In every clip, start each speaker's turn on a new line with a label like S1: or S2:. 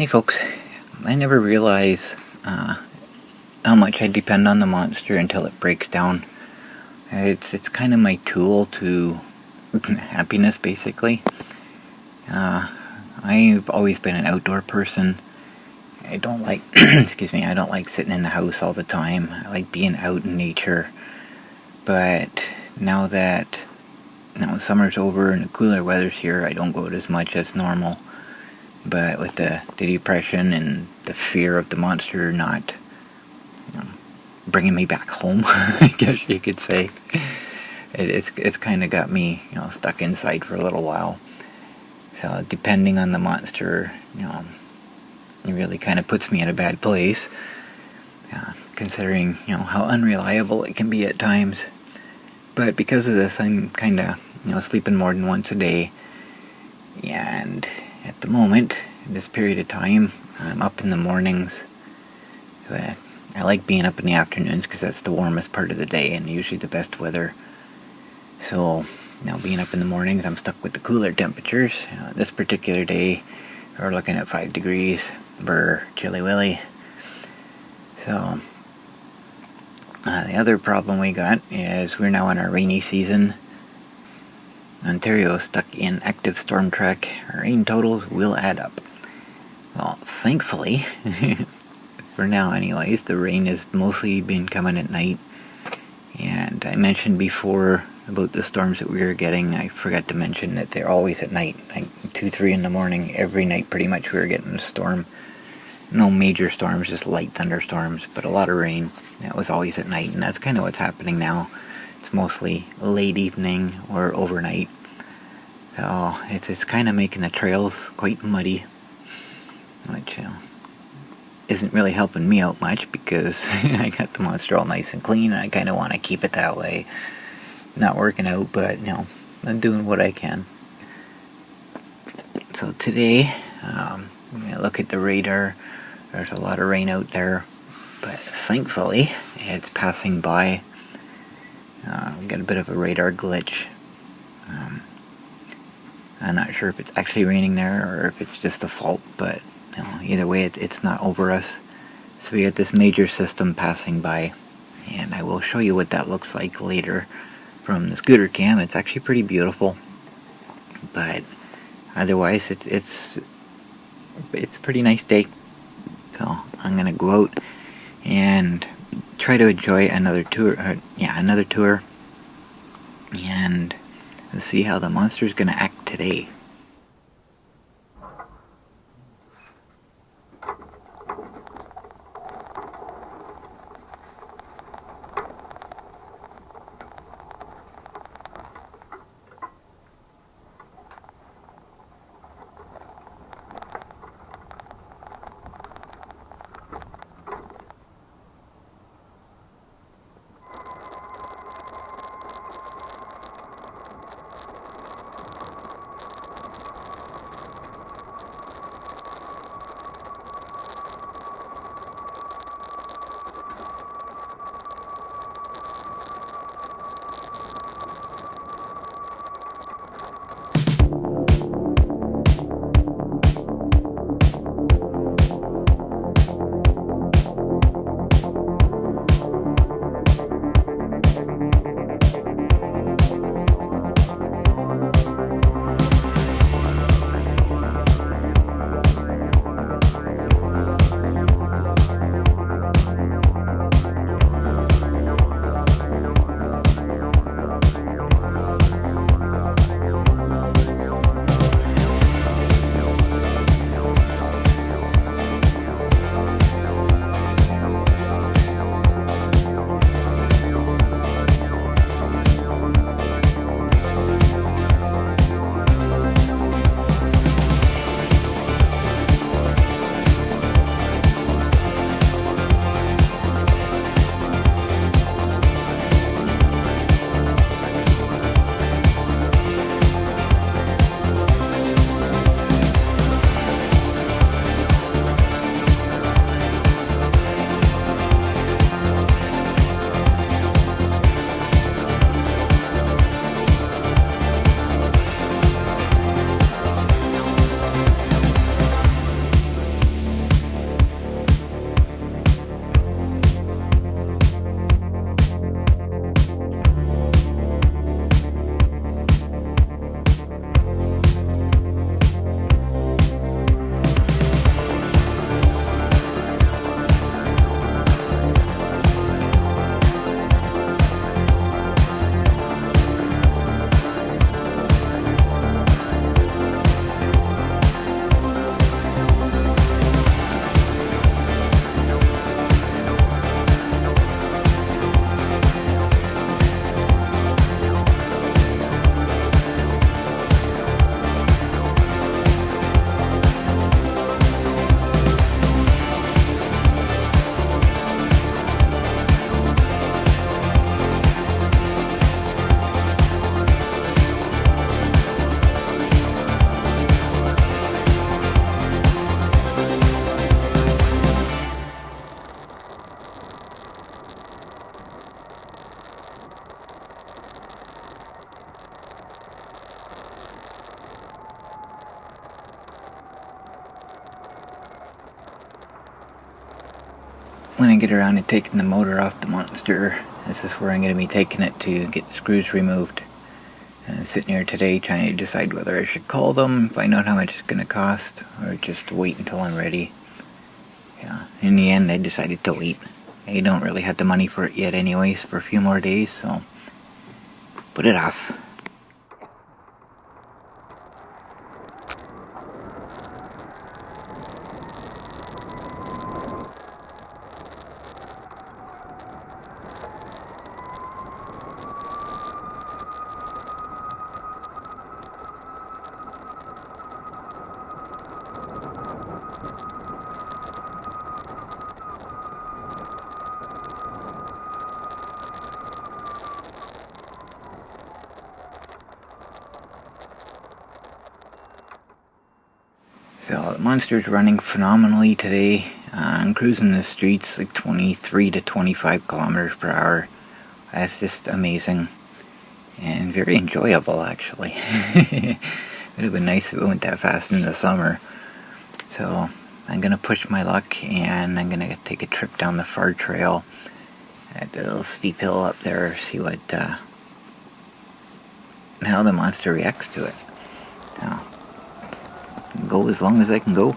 S1: Hey folks, I never realized how much I depend on the monster until it breaks down. It's kind of my tool to happiness, basically. I've always been an outdoor person. I don't like, I don't like sitting in the house all the time. I like being out in nature. But now that summer's over and the cooler weather's here, I don't go out as much as normal. But with the depression and the fear of the monster not bringing me back home, I guess you could say, it's kind of got me stuck inside for a little while. So depending on the monster, it really kind of puts me in a bad place, considering how unreliable it can be at times. But because of this, I'm kind of sleeping more than once a day, and at the moment, in this period of time, I'm up in the mornings. I like being up in the afternoons because that's the warmest part of the day and usually the best weather. So, being up in the mornings, I'm stuck with the cooler temperatures. This particular day, we're looking at 5 degrees, chilly willy. So, the other problem we got is we're now in our rainy season. Ontario is stuck in active storm track. Rain totals will add up. Well, thankfully, for now anyways, the rain has mostly been coming at night. And I mentioned before about the storms that we were getting. I forgot to mention that they're always at night, like 2-3 in the morning. Every night pretty much we were getting a storm. No major storms, just light thunderstorms, but a lot of rain. That was always at night, and that's kind of what's happening now. It's mostly late evening or overnight. So it's kind of making the trails quite muddy, which isn't really helping me out much because I got the monster all nice and clean and I kind of want to keep it that way. Not working out, but I'm doing what I can. So today, look at the radar. There's a lot of rain out there, but thankfully it's passing by. We got a bit of a radar glitch. I'm not sure if it's actually raining there or if it's just a fault, but either way it's not over us. So we got this major system passing by, and I will show you what that looks like later from the scooter cam. It's actually pretty beautiful, but otherwise it's a pretty nice day. So I'm gonna go out and try to enjoy another tour, and see how the monster's gonna act today. when I get around to taking the motor off the monster, this is where I'm going to be taking it to get the screws removed. Sitting here today trying to decide whether I should call them, find out how much it's going to cost, or just wait until I'm ready. Yeah, in the end I decided to wait. I don't really have the money for it yet anyways for a few more days, so put it off. So the monster's running phenomenally today. I'm cruising the streets like 23 to 25 kilometers per hour. That's just amazing and very enjoyable actually. It would have been nice if it went that fast in the summer. So I'm going to push my luck and I'm going to take a trip down the far trail at the little steep hill up there, see what how the monster reacts to it. So, go as long as I can go.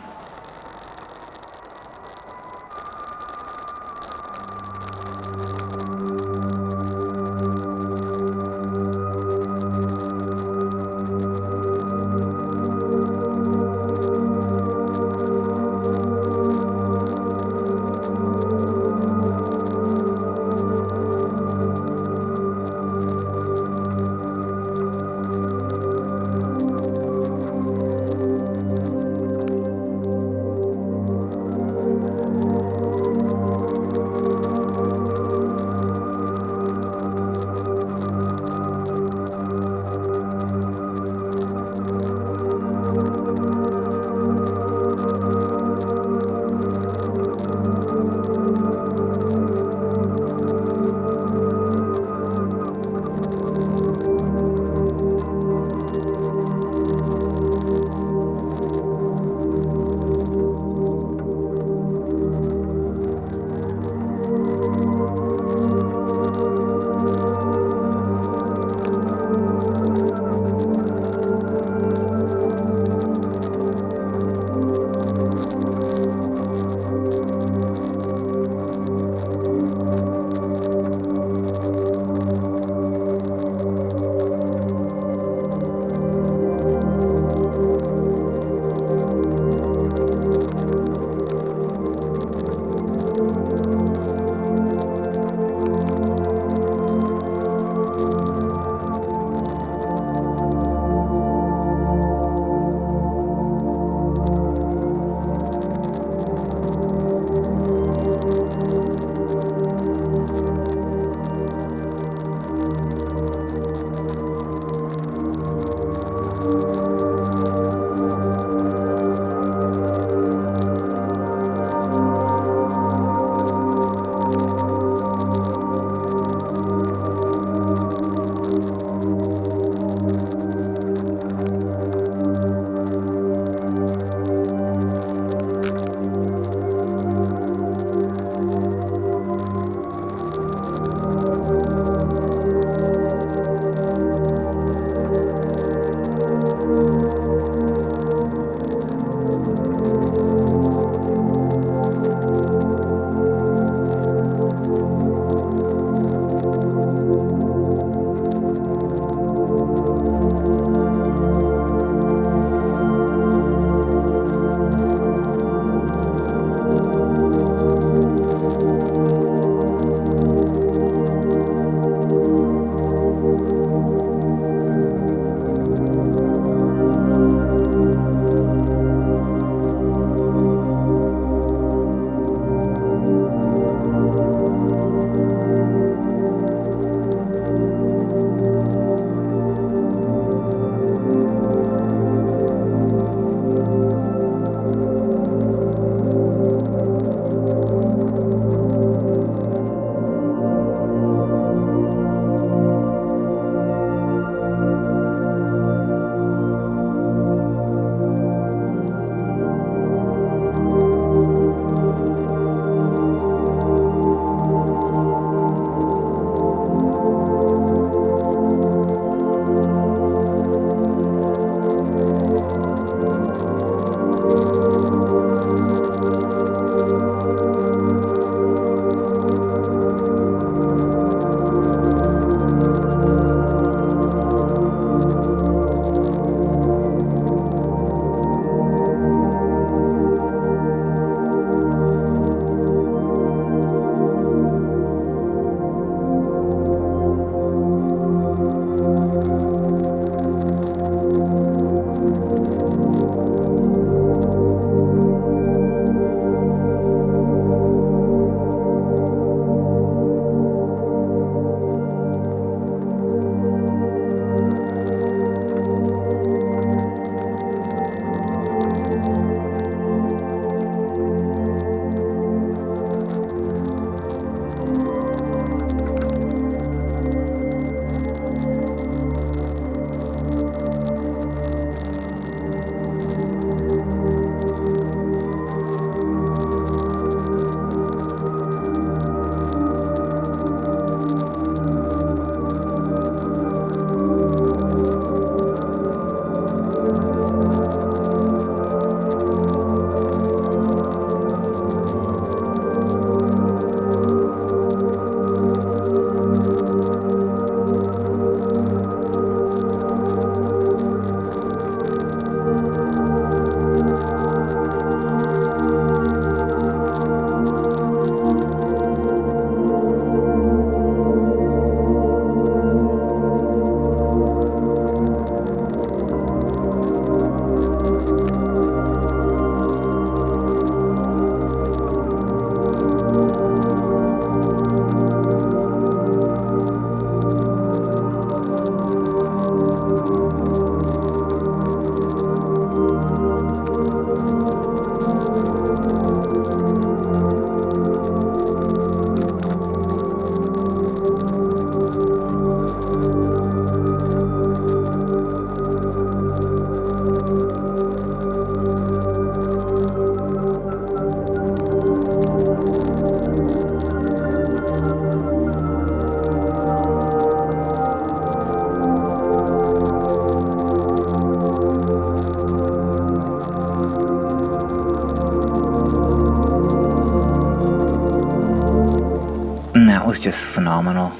S1: was just phenomenal.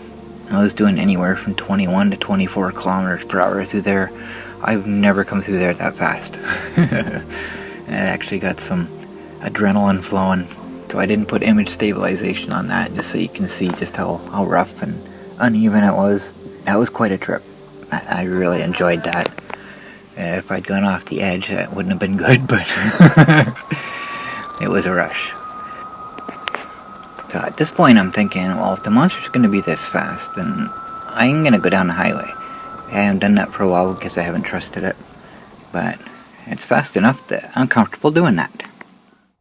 S1: I was doing anywhere from 21 to 24 kilometers per hour through there. I've never come through there that fast. And I actually got some adrenaline flowing, so I didn't put image stabilization on that, just so you can see just how rough and uneven it was. That was quite a trip. I really enjoyed that. If I'd gone off the edge, that wouldn't have been good, but it was a rush. So at this point I'm thinking, well, if the monsters are going to be this fast, then I'm going to go down the highway. I haven't done that for a while because I haven't trusted it, but it's fast enough that I'm comfortable doing that.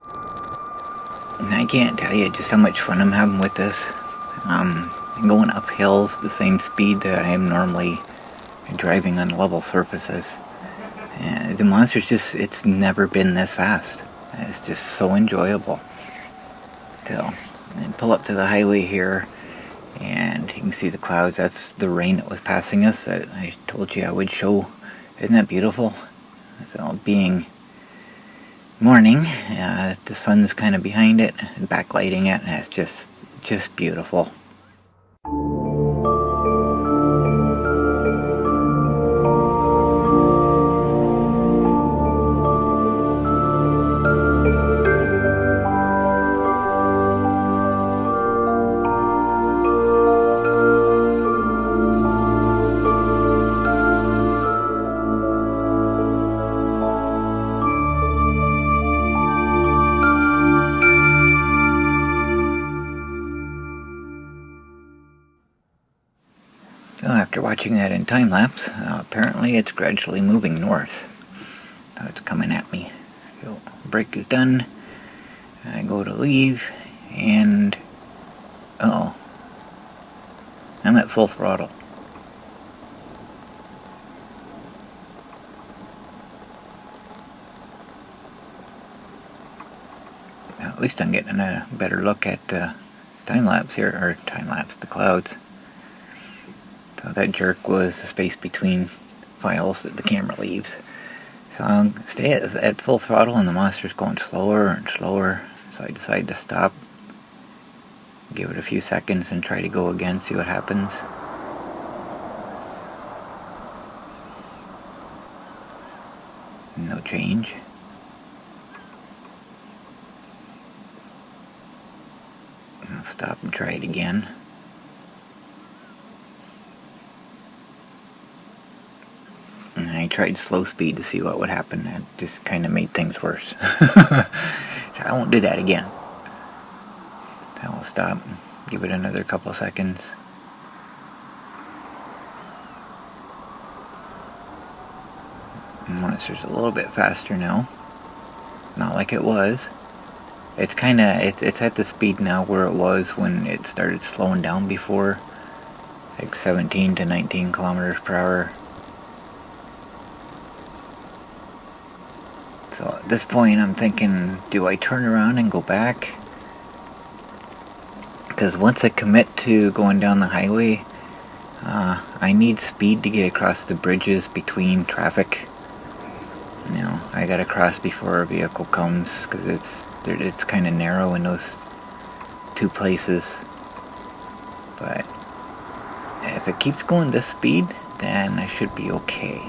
S1: And I can't tell you just how much fun I'm having with this. Going up hills the same speed that I am normally driving on level surfaces. And the monsters it's never been this fast. It's just so enjoyable. So, and pull up to the highway here, and you can see the clouds. That's the rain that was passing us that I told you I would show. Isn't that beautiful? So, being morning, the sun's kind of behind it, backlighting it, and it's just beautiful. So after watching that in time-lapse, apparently it's gradually moving north. So it's coming at me. So brake is done. I go to leave, and I'm at full throttle. Now, at least I'm getting a better look at the time-lapse here, or time-lapse, the clouds. So that jerk was the space between files that the camera leaves. So I'll stay at full throttle, and the monster's going slower and slower. So I decided to stop, give it a few seconds, and try to go again, see what happens. No change. I'll stop and try it again. And I tried slow speed to see what would happen. That just kind of made things worse. So I won't do that again. I will stop, give it another couple seconds. The monster's a little bit faster now. Not like it was. It's it's at the speed now where it was when it started slowing down before. Like 17 to 19 kilometers per hour. So at this point I'm thinking, do I turn around and go back? Because once I commit to going down the highway, I need speed to get across the bridges between traffic. You know, I gotta cross before a vehicle comes, because it's kind of narrow in those two places. But if it keeps going this speed, then I should be okay.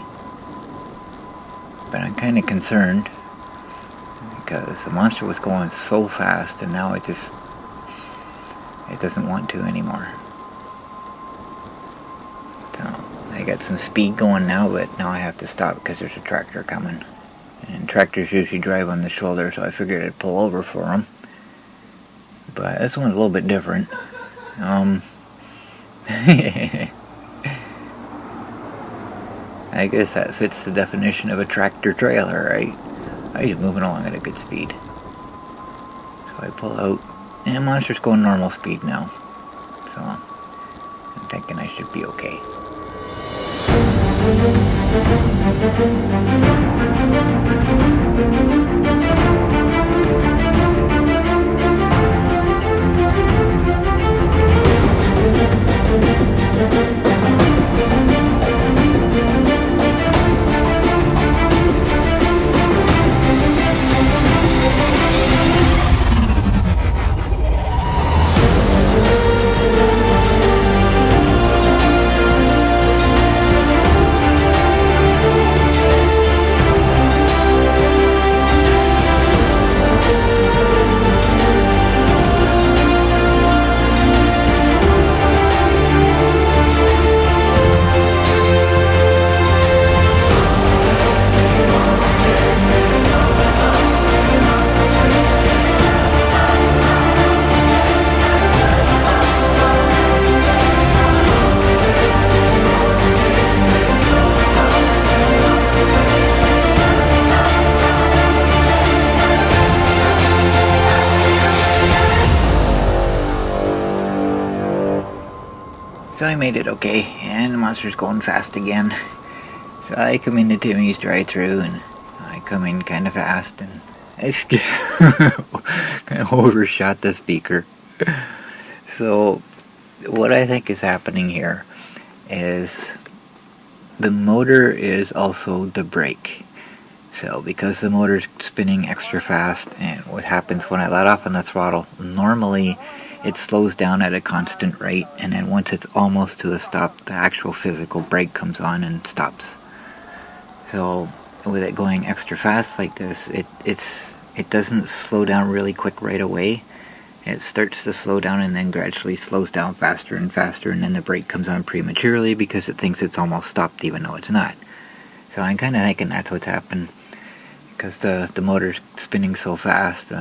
S1: But I'm kind of concerned, because the monster was going so fast, and now it doesn't want to anymore. So I got some speed going now, but now I have to stop because there's a tractor coming. And tractors usually drive on the shoulder, so I figured I'd pull over for them. But this one's a little bit different. I guess that fits the definition of a tractor trailer, right? I'm just moving along at a good speed. So I pull out, and monster's going normal speed now. So I'm thinking I should be okay. So I made it okay, and the monster's going fast again. So I come into Timmy's drive-thru, and I come in kind of fast, and I kind of overshot the speaker. So what I think is happening here is the motor is also the brake. So because the motor's spinning extra fast, and what happens when I let off on the throttle, normally it slows down at a constant rate, and then once it's almost to a stop, the actual physical brake comes on and stops. So with it going extra fast like this, it doesn't slow down really quick right away. It starts to slow down and then gradually slows down faster and faster, and then the brake comes on prematurely because it thinks it's almost stopped even though it's not. So I'm kind of thinking that's what's happened, because the motor's spinning so fast,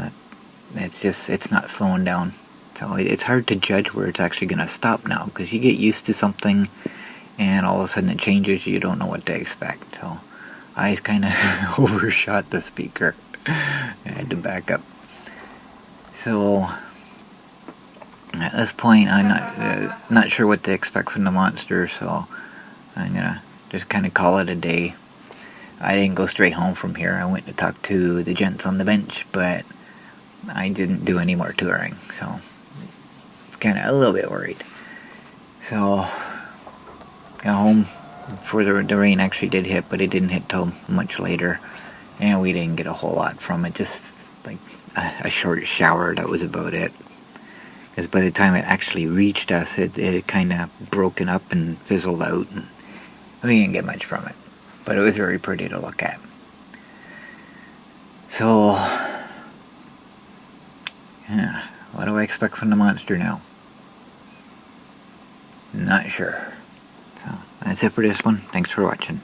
S1: it's not slowing down. So it's hard to judge where it's actually going to stop now, because you get used to something and all of a sudden it changes, you don't know what to expect. So I kind of overshot the speaker. I had to back up. So at this point I'm not sure what to expect from the monster, so I'm gonna just kind of call it a day. I didn't go straight home from here. I went to talk to the gents on the bench, but I didn't do any more touring, so it's kind of a little bit worried. So got home before the rain actually did hit, but it didn't hit till much later, and we didn't get a whole lot from it, just like a short shower, that was about it. Because by the time it actually reached us, it had kind of broken up and fizzled out, and we didn't get much from it. But it was very pretty to look at. So, yeah, what do I expect from the monster now? Not sure. So, that's it for this one. Thanks for watching.